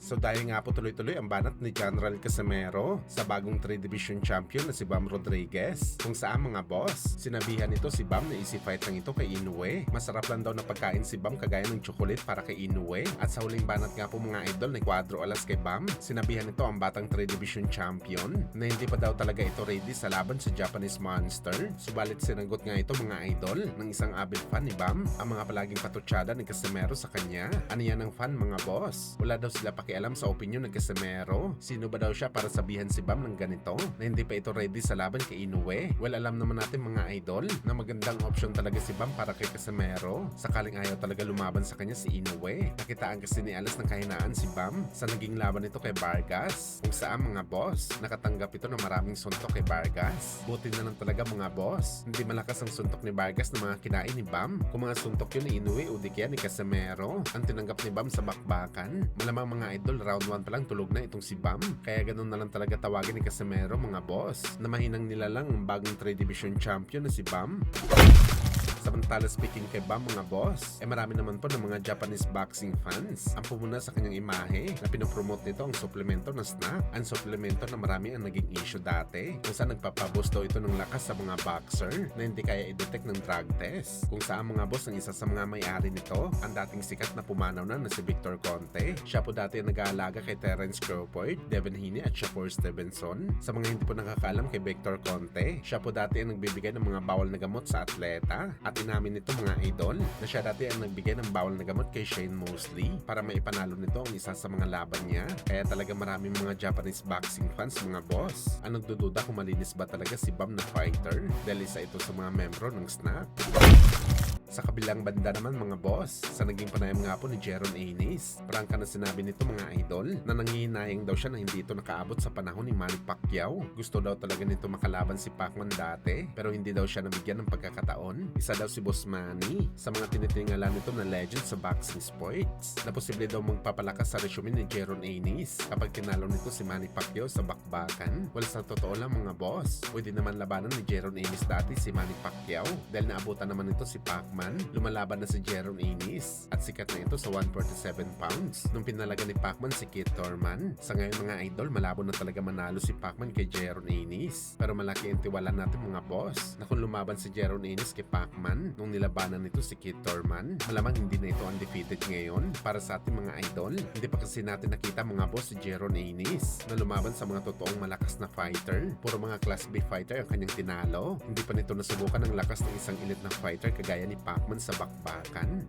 So dahil nga po tuloy-tuloy ang banat ni General Casimero sa bagong 3 Division Champion na si Bam Rodriguez, kung saan mga boss, sinabihan nito si Bam na easy fight lang ito kay Inoue. Masarap lang daw na pagkain si Bam kagaya ng chocolate para kay Inoue. At sa huling banat nga po mga idol ni Cuadro Alas kay Bam, sinabihan nito ang batang 3 Division Champion na hindi pa daw talaga ito ready sa laban sa Japanese Monster. Subalit sinagot nga ito mga idol ng isang avid fan ni Bam ang mga palaging patutsada ni Casimero sa kanya. Ano yan ang fan mga boss? Wala daw sila pakialam sa opinion ng Casimero. Sino ba daw siya para sabihan si Bam ng ganito na hindi pa ito ready sa laban kay Inoue? Well, alam naman natin mga idol na magandang option talaga si Bam para kay Casimero sakaling ayaw talaga lumaban sa kanya si Inoue. Nakitaan kasi ni Alas ng kahinaan si Bam sa naging laban nito kay Vargas, kung saan mga boss nakatanggap ito ng maraming suntok kay Vargas. Buti na lang talaga mga boss, hindi malakas ang suntok ni Vargas na mga kinain ni Bam. Kung mga suntok yun ni Inoue o di kaya ni Casimero ang tinanggap ni Bam sa bakbakan, malamang mga idol round 1 pa lang tulog na itong si Bam. Kaya ganun na lang talaga tawagin ni Casimero mga boss na mahinang nila lang ang bagong 3 Division Champion na si Bam. Samantala speaking kay Bam mga boss, marami naman po ng mga Japanese boxing fans ang pumuna sa kanyang imahe na pinopromote nito ang suplemento na snack. Ang suplemento na marami ang naging issue dati kung saan nagpapaboost daw ito ng lakas sa mga boxer na hindi kaya i-detect ng drug test. Kung saan mga boss ang isa sa mga may-ari nito, ang dating sikat na pumanaw na si Victor Conte. Siya po dati ang nag-aalaga kay Terence Crawford, Devin Haney at Shakur Stevenson. Sa mga hindi po nakakaalam kay Victor Conte, siya po dati ang nagbibigay ng mga bawal na gamot sa atleta. At inamin nito mga idol na siya dati ang nagbigay ng bawal na gamot kay Shane Mosley para maipanalo nito ang isa sa mga laban niya. Kaya talaga maraming mga Japanese boxing fans mga boss ang nagdududa kung malinis ba talaga si Bam na fighter dahil isa ito sa mga membro ng SNAP. Sa kabilang banda naman mga boss, sa naging panayam nga po ni Jeron Anis, prangka na sinabi nito mga idol na nanghihinayang daw siya na hindi ito nakaabot sa panahon ni Manny Pacquiao. Gusto daw talaga nito makalaban si Pacman dati pero hindi daw siya nabigyan ng pagkakataon. Isa daw si Boss Manny sa mga tinitingala nito na legend sa boxing sports na posible daw magpapalakas sa resume ni Jeron Anis kapag tinalo nito si Manny Pacquiao sa bakbakan. Well, sa totoo lang mga boss, pwede naman labanan ni Jeron Anis dati si Manny Pacquiao dahil naabutan naman nito si Pacman. Lumalaban na si Jeron Anis at sikat na ito sa 147 pounds nung pinalaga ni Pacman si Keith Thurman. Sa ngayon mga idol, malabo na talaga manalo si Pacman kay Jeron Anis. Pero malaki ang tiwala natin mga boss na kung lumaban si Jeron Anis kay Pacman nung nilabanan nito si Keith Thurman, malamang hindi na ito undefeated ngayon para sa ating mga idol. Hindi pa kasi natin nakita mga boss si Jeron Anis na lumaban sa mga totoong malakas na fighter. Puro mga class B fighter ang kanyang tinalo. Hindi pa nito nasubukan ang lakas ng isang elite na fighter kagaya ni Pacman sa bakbakan.